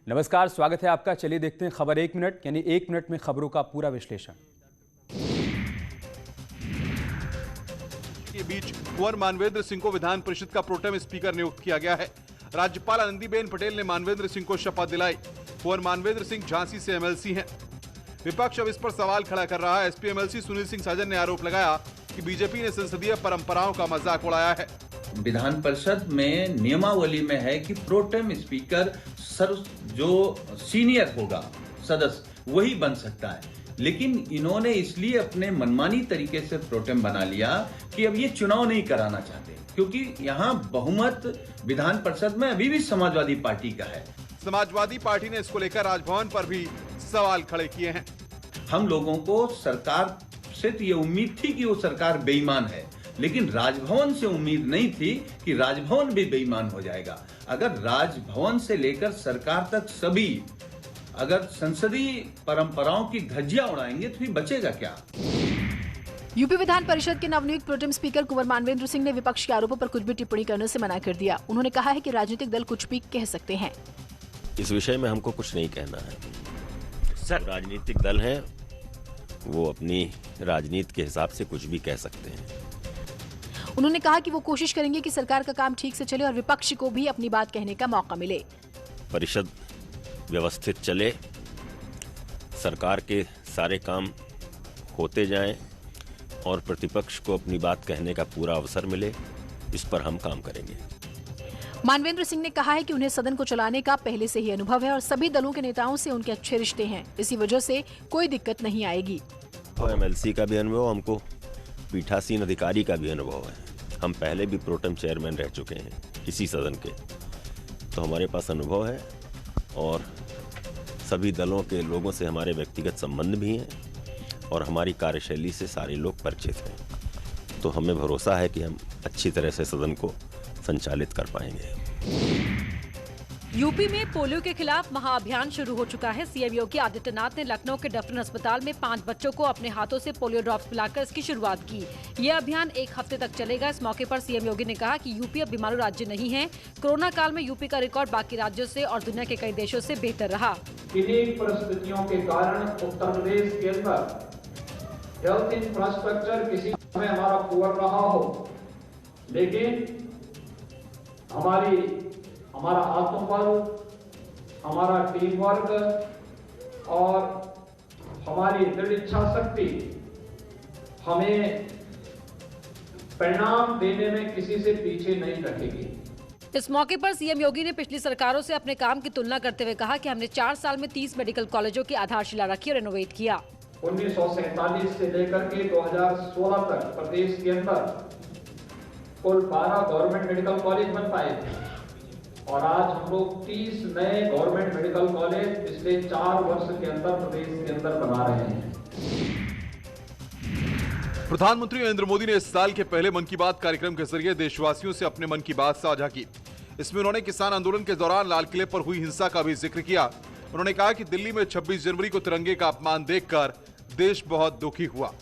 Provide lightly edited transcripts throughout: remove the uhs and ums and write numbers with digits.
नमस्कार, स्वागत है आपका। चलिए देखते हैं खबर 1 मिनट, यानी 1 मिनट में खबरों का पूरा विश्लेषण। के बीच कुंवर मानवेंद्र सिंह को विधान परिषद का प्रोटेम स्पीकर नियुक्त किया गया है। राज्यपाल आनंदीबेन पटेल ने मानवेंद्र सिंह को शपथ दिलाई। कुंवर मानवेंद्र सिंह झांसी से एमएलसी हैं। विपक्ष अब इस पर सवाल खड़ा कर रहा है। एसपी एमएलसी सुनील सिंह साजन ने आरोप लगाया कि बीजेपी ने संसदीय परंपराओं का मजाक उड़ाया है। विधान परिषद में नियमावली में है कि प्रोटेम स्पीकर जो सीनियर होगा सदस्य वही बन सकता है, लेकिन इन्होंने इसलिए अपने मनमानी तरीके से प्रोटेम बना लिया कि अब ये चुनाव नहीं कराना चाहते, क्योंकि यहाँ बहुमत विधान परिषद में अभी भी समाजवादी पार्टी का है। समाजवादी पार्टी ने इसको लेकर राजभवन पर भी सवाल खड़े किए हैं। हम लोगों को सरकार से तो ये उम्मीद थी कि वो सरकार बेईमान है, लेकिन राजभवन से उम्मीद नहीं थी कि राजभवन भी बेईमान हो जाएगा। अगर राजभवन से लेकर सरकार तक सभी अगर संसदीय परंपराओं की धज्जियां उड़ाएंगे तो फिर बचेगा क्या? यूपी विधान परिषद के नवनियुक्त प्रोटेम स्पीकर कुंवर मानवेंद्र सिंह ने विपक्ष के आरोपों पर कुछ भी टिप्पणी करने से मना कर दिया। उन्होंने कहा है कि राजनीतिक दल कुछ भी कह सकते हैं। इस विषय में हमको कुछ नहीं कहना है सर। राजनीतिक दल है, वो अपनी राजनीति के हिसाब से कुछ भी कह सकते हैं। उन्होंने कहा कि वो कोशिश करेंगे कि सरकार का काम ठीक से चले और विपक्ष को भी अपनी बात कहने का मौका मिले। परिषद व्यवस्थित चले, सरकार के सारे काम होते जाएं और प्रतिपक्ष को अपनी बात कहने का पूरा अवसर मिले, इस पर हम काम करेंगे। मानवेंद्र सिंह ने कहा है कि उन्हें सदन को चलाने का पहले से ही अनुभव है और सभी दलों के नेताओं से उनके अच्छे रिश्ते हैं, इसी वजह से कोई दिक्कत नहीं आएगी। तो एमएलसी का भी अनुभव, हमको पीठासीन अधिकारी का भी अनुभव है। हम पहले भी प्रोटेम चेयरमैन रह चुके हैं इसी सदन के, तो हमारे पास अनुभव है और सभी दलों के लोगों से हमारे व्यक्तिगत संबंध भी हैं और हमारी कार्यशैली से सारे लोग परिचित हैं। तो हमें भरोसा है कि हम अच्छी तरह से सदन को संचालित कर पाएंगे। यूपी में पोलियो के खिलाफ महाअभियान शुरू हो चुका है। सीएम योगी आदित्यनाथ ने लखनऊ के डफरिन अस्पताल में 5 बच्चों को अपने हाथों से पोलियो ड्रॉप्स पिलाकर इसकी शुरुआत की। यह अभियान 1 हफ्ते तक चलेगा। इस मौके पर सीएम योगी ने कहा कि यूपी अब बीमारू राज्य नहीं है। कोरोना काल में यूपी का रिकॉर्ड बाकी राज्यों से और दुनिया के कई देशों से बेहतर रहा। इन्हीं परिस्थितियों के कारण उत्तर प्रदेश के अंदर हेल्थ इंफ्रास्ट्रक्चर किसी में हमारा पुअर रहा हो, लेकिन हमारा आत्मबल, हमारा टीम वर्क और हमारी दृढ़ इच्छा शक्ति हमें परिणाम देने में किसी से पीछे नहीं रखेगी। इस मौके पर सीएम योगी ने पिछली सरकारों से अपने काम की तुलना करते हुए कहा कि हमने 4 साल में 30 मेडिकल कॉलेजों की आधारशिला रखी और रेनोवेट किया। 1947 से लेकर के 2016 तक प्रदेश के अंदर कुल 12 गवर्नमेंट मेडिकल कॉलेज बन पाए थे और आज हम लोग 30 नए गवर्नमेंट मेडिकल कॉलेज पिछले 4 वर्ष के अंदर प्रदेश के अंदर बना रहे हैं। प्रधानमंत्री नरेंद्र मोदी ने इस साल के पहले मन की बात कार्यक्रम के जरिए देशवासियों से अपने मन की बात साझा की। इसमें उन्होंने किसान आंदोलन के दौरान लाल किले पर हुई हिंसा का भी जिक्र किया। उन्होंने कहा कि दिल्ली में 26 जनवरी को तिरंगे का अपमान देखकर देश बहुत दुखी हुआ।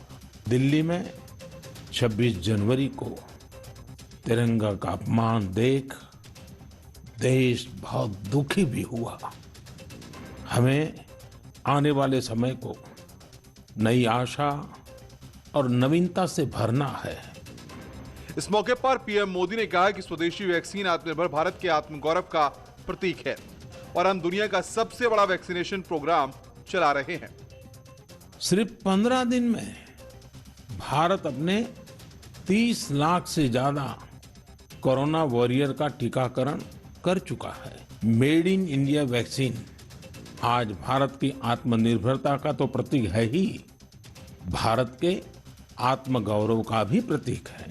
दिल्ली में 26 जनवरी को तिरंगा का अपमान देख देश बहुत दुखी भी हुआ। हमें आने वाले समय को नई आशा और नवीनता से भरना है। इस मौके पर पीएम मोदी ने कहा कि स्वदेशी वैक्सीन आत्मनिर्भर भारत के आत्मगौरव का प्रतीक है और हम दुनिया का सबसे बड़ा वैक्सीनेशन प्रोग्राम चला रहे हैं। सिर्फ 15 दिन में भारत अपने 30 लाख से ज्यादा कोरोना वॉरियर का टीकाकरण कर चुका है। मेड इन इंडिया वैक्सीन आज भारत की आत्मनिर्भरता का तो प्रतीक है ही, भारत के आत्मगौरव का भी प्रतीक है।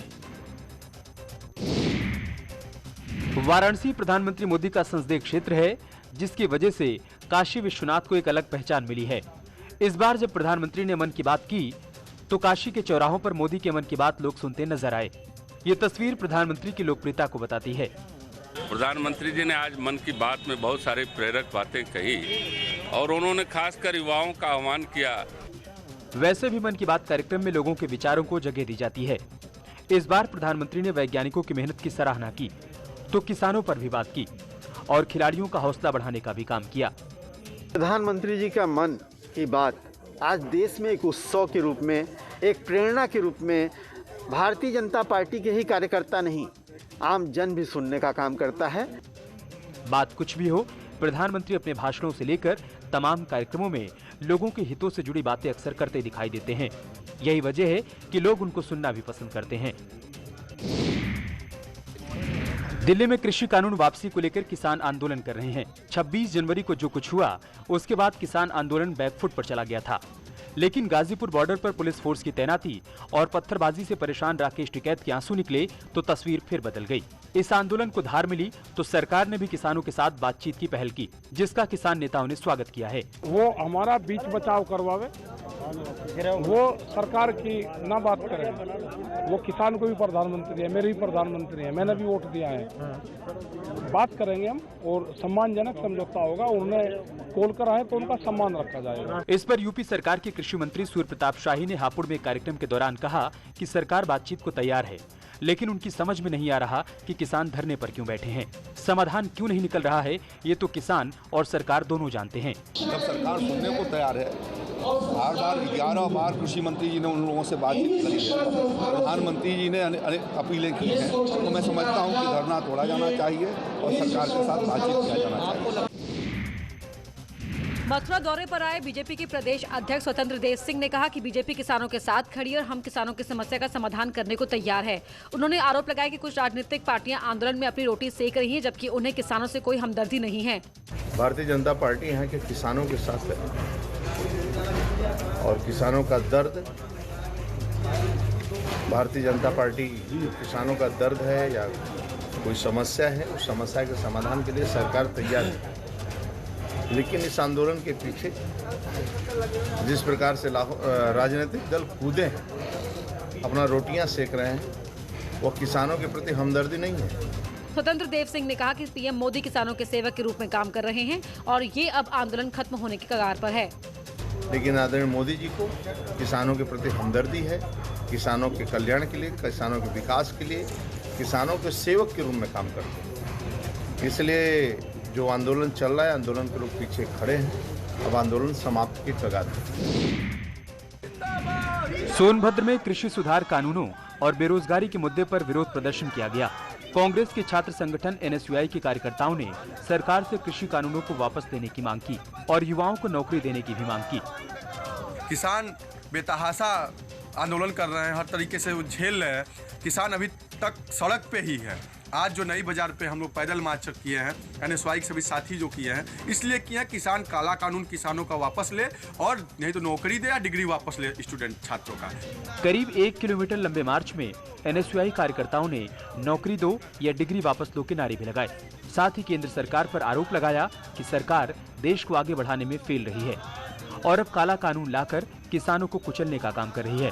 वाराणसी प्रधानमंत्री मोदी का संसदीय क्षेत्र है, जिसकी वजह से काशी विश्वनाथ को एक अलग पहचान मिली है। इस बार जब प्रधानमंत्री ने मन की बात की तो काशी के चौराहों पर मोदी के मन की बात लोग सुनते नजर आए। ये तस्वीर प्रधानमंत्री की लोकप्रियता को बताती है। प्रधानमंत्री जी ने आज मन की बात में बहुत सारी प्रेरक बातें कही और उन्होंने खासकर युवाओं का आह्वान किया। वैसे भी मन की बात कार्यक्रम में लोगों के विचारों को जगह दी जाती है। इस बार प्रधानमंत्री ने वैज्ञानिकों की मेहनत की सराहना की तो किसानों पर भी बात की और खिलाड़ियों का हौसला बढ़ाने का भी काम किया। प्रधानमंत्री जी का मन की बात आज देश में एक उत्सव के रूप में, एक प्रेरणा के रूप में भारतीय जनता पार्टी के ही कार्यकर्ता नहीं, आम जन भी सुनने का काम करता है। बात कुछ भी हो, प्रधानमंत्री अपने भाषणों से लेकर तमाम कार्यक्रमों में लोगों के हितों से जुड़ी बातें अक्सर करते दिखाई देते हैं। यही वजह है कि लोग उनको सुनना भी पसंद करते हैं। दिल्ली में कृषि कानून वापसी को लेकर किसान आंदोलन कर रहे हैं। 26 जनवरी को जो कुछ हुआ उसके बाद किसान आंदोलन बैकफुट पर चला गया था, लेकिन गाजीपुर बॉर्डर पर पुलिस फोर्स की तैनाती और पत्थरबाजी से परेशान राकेश टिकैत के आंसू निकले तो तस्वीर फिर बदल गई। इस आंदोलन को धार मिली तो सरकार ने भी किसानों के साथ बातचीत की पहल की, जिसका किसान नेताओं ने स्वागत किया है। वो हमारा बीच बचाव करवावे, वो सरकार की ना बात करे। वो किसान को भी प्रधानमंत्री है, मेरे भी प्रधानमंत्री है, मैंने भी वोट दिया है। बात करेंगे हम और सम्मानजनक समझौता होगा। उन्हें कॉल करा है तो उनका सम्मान रखा जाएगा। इस पर यूपी सरकार के कृषि मंत्री सूर्य प्रताप शाही ने हापुड़ में कार्यक्रम के दौरान कहा कि सरकार बातचीत को तैयार है, लेकिन उनकी समझ में नहीं आ रहा कि किसान धरने पर क्यों बैठे हैं। समाधान क्यों नहीं निकल रहा है, ये तो किसान और सरकार दोनों जानते हैं। जब सरकार सुनने को तैयार है, बार बार 11 बार कृषि मंत्री जी ने उन लोगों से बातचीत करी है, प्रधानमंत्री जी ने अनेक अपीलें की हैं, तो मैं समझता हूं कि धरना तोड़ा जाना चाहिए और सरकार के साथ बातचीत किया जाना चाहिए। मथुरा दौरे पर आए बीजेपी के प्रदेश अध्यक्ष स्वतंत्र देव सिंह ने कहा कि बीजेपी किसानों के साथ खड़ी है और हम किसानों की समस्या का समाधान करने को तैयार है। उन्होंने आरोप लगाया कि कुछ राजनीतिक पार्टियां आंदोलन में अपनी रोटी सेक रही हैं, जबकि उन्हें किसानों से कोई हमदर्दी नहीं है। भारतीय जनता पार्टी यहाँ के किसानों के साथ है और किसानों का दर्द, भारतीय जनता पार्टी किसानों का दर्द है या कोई समस्या है, उस समस्या के समाधान के लिए सरकार तैयार है। लेकिन इस आंदोलन के पीछे जिस प्रकार से राजनीतिक दल कूदे हैं, अपना रोटियां सेक रहे हैं, वो किसानों के प्रति हमदर्दी नहीं है। स्वतंत्र देव सिंह ने कहा कि पीएम मोदी किसानों के सेवक के रूप में काम कर रहे हैं और ये अब आंदोलन खत्म होने की कगार पर है। लेकिन आदरणीय मोदी जी को किसानों के प्रति हमदर्दी है, किसानों के कल्याण के लिए, किसानों के विकास के लिए, किसानों के सेवक के रूप में काम करते हैं। इसलिए जो आंदोलन चल रहा है, आंदोलन के लोग पीछे खड़े हैं। अब आंदोलन समाप्ति की कगार पर। सोनभद्र में कृषि सुधार कानूनों और बेरोजगारी के मुद्दे पर विरोध प्रदर्शन किया गया। कांग्रेस के छात्र संगठन एनएसयूआई के कार्यकर्ताओं ने सरकार से कृषि कानूनों को वापस लेने की मांग की और युवाओं को नौकरी देने की भी मांग की। किसान बेतहाशा आंदोलन कर रहे हैं, हर तरीके से वो झेल रहे हैं। किसान अभी तक सड़क पे ही है। आज जो नई बाजार पे हम लोग पैदल मार्च किए हैं, एनएसयूआई के सभी साथी जो किए हैं, इसलिए किए हैं किसान काला कानून किसानों का वापस ले और नहीं तो नौकरी दे या डिग्री वापस ले स्टूडेंट छात्रों का। करीब 1 किलोमीटर लंबे मार्च में एनएसयूआई कार्यकर्ताओं ने नौकरी दो या डिग्री वापस लो के नारे भी लगाए। साथ ही केंद्र सरकार पर आरोप लगाया कि सरकार देश को आगे बढ़ाने में फेल रही है और अब काला कानून लाकर किसानों को कुचलने का काम कर रही है।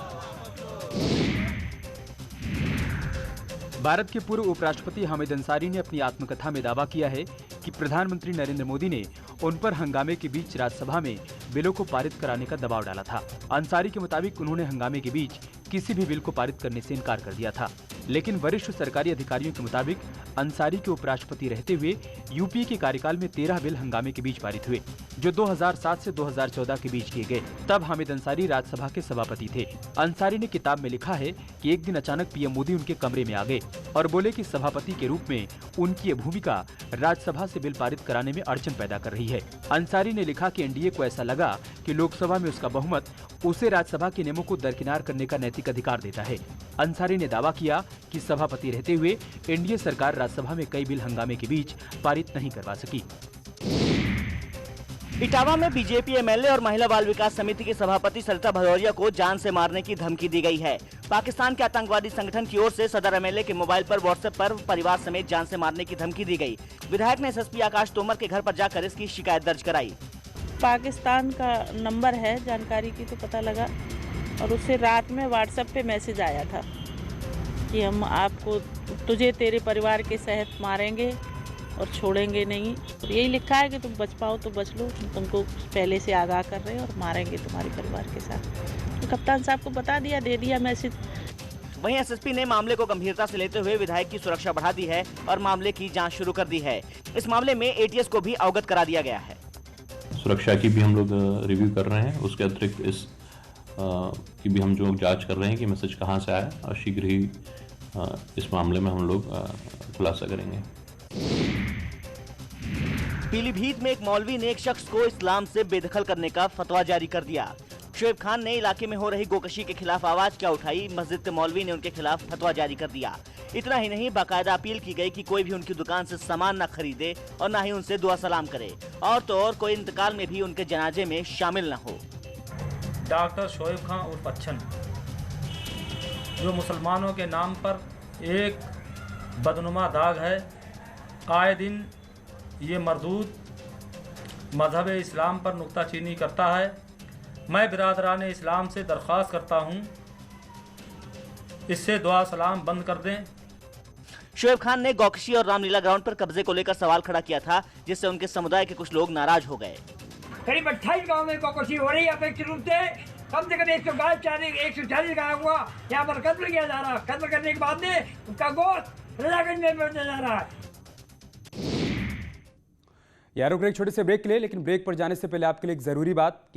भारत के पूर्व उपराष्ट्रपति हामिद अंसारी ने अपनी आत्मकथा में दावा किया है कि प्रधानमंत्री नरेंद्र मोदी ने उन पर हंगामे के बीच राज्यसभा में बिलों को पारित कराने का दबाव डाला था। अंसारी के मुताबिक उन्होंने हंगामे के बीच किसी भी बिल को पारित करने से इनकार कर दिया था, लेकिन वरिष्ठ सरकारी अधिकारियों के मुताबिक अंसारी के उपराष्ट्रपति रहते हुए यूपीए के कार्यकाल में 13 बिल हंगामे के बीच पारित हुए, जो 2007 से 2014 के बीच किए गए। तब हामिद अंसारी राज्यसभा के सभापति थे। अंसारी ने किताब में लिखा है कि एक दिन अचानक पीएम मोदी उनके कमरे में आ गए और बोले कि सभापति के रूप में उनकी ये भूमिका राज्यसभा से बिल पारित कराने में अड़चन पैदा कर रही है। अंसारी ने लिखा कि एनडीए को ऐसा लगा कि लोकसभा में उसका बहुमत उसे राज्यसभा के नियमों को दरकिनार करने का नैतिक अधिकार देता है। अंसारी ने दावा किया कि सभापति रहते हुए एनडीए सरकार राज्यसभा में कई बिल हंगामे के बीच पारित नहीं करवा सकी। इटावा में बीजेपी एमएलए और महिला बाल विकास समिति की सभापति सरिता भदौरिया को जान से मारने की धमकी दी गई है। पाकिस्तान के आतंकवादी संगठन की ओर से सदर एमएलए के मोबाइल पर व्हाट्सएप पर परिवार समेत जान से मारने की धमकी दी गई। विधायक ने एसएसपी आकाश तोमर के घर पर जाकर इसकी शिकायत दर्ज कराई। पाकिस्तान का नंबर है, जानकारी की तो पता लगा और उससे रात में व्हाट्सएप पे मैसेज आया था कि हम आपको, तुझे तेरे परिवार के सहित मारेंगे और छोड़ेंगे नहीं। और यही लिखा है कि तुम बच पाओ तो बच लो, तुमको पहले से आगाह कर रहे हैं और मारेंगे तुम्हारे परिवार के साथ। तो कप्तान साहब को बता दिया, दे दिया मैसेज। वहीं एसएसपी ने मामले को गंभीरता से लेते हुए विधायक की सुरक्षा बढ़ा दी है और मामले की जांच शुरू कर दी है। इस मामले में एटीएस को भी अवगत करा दिया गया है। सुरक्षा की भी हम लोग रिव्यू कर रहे हैं। उसके अतिरिक्त इस की भी हम जो जांच कर रहे हैं कि मैसेज कहां से आया और शीघ्र ही इस मामले में हम लोग खुलासा करेंगे। पीलीभीत में एक मौलवी ने एक शख्स को इस्लाम से बेदखल करने का फतवा जारी कर दिया। शोएब खान ने इलाके में हो रही गोकशी के खिलाफ आवाज क्या उठाई, मस्जिद के मौलवी ने उनके खिलाफ फतवा जारी कर दिया। इतना ही नहीं, बाकायदा अपील की गई कि कोई भी उनकी दुकान से सामान न खरीदे और न ही उनसे दुआ सलाम करे, और तो और कोई इंतकाल में भी उनके जनाजे में शामिल न हो। डॉक्टर शोएब खान उर्फ बच्चन, जो मुसलमानों के नाम पर एक बदनुमा दाग है, आए दिन ये मरदूद मजहब इस्लाम पर नुक्ताचीनी करता है। मैं बिरादरान इस्लाम से दरख्वास्त करता हूँ, इससे दुआ सलाम बंद कर दें। शोएब खान ने गोकशी और रामलीला ग्राउंड पर कब्जे को लेकर सवाल खड़ा किया था, जिससे उनके समुदाय के कुछ लोग नाराज हो गए। करीब 28 गाँव में गोकशी हो रही है अपेक्षित रूप से। कम से कम 140 गाय हुआ यहाँ पर कत्ल किया जा रहा है। कत्ल करने के बाद में उसका गोश्त रजागंज में बेचा जा रहा है। यार रुक रहे एक छोटे से ब्रेक के लिए, लेकिन ब्रेक पर जाने से पहले आपके लिए एक जरूरी बात कि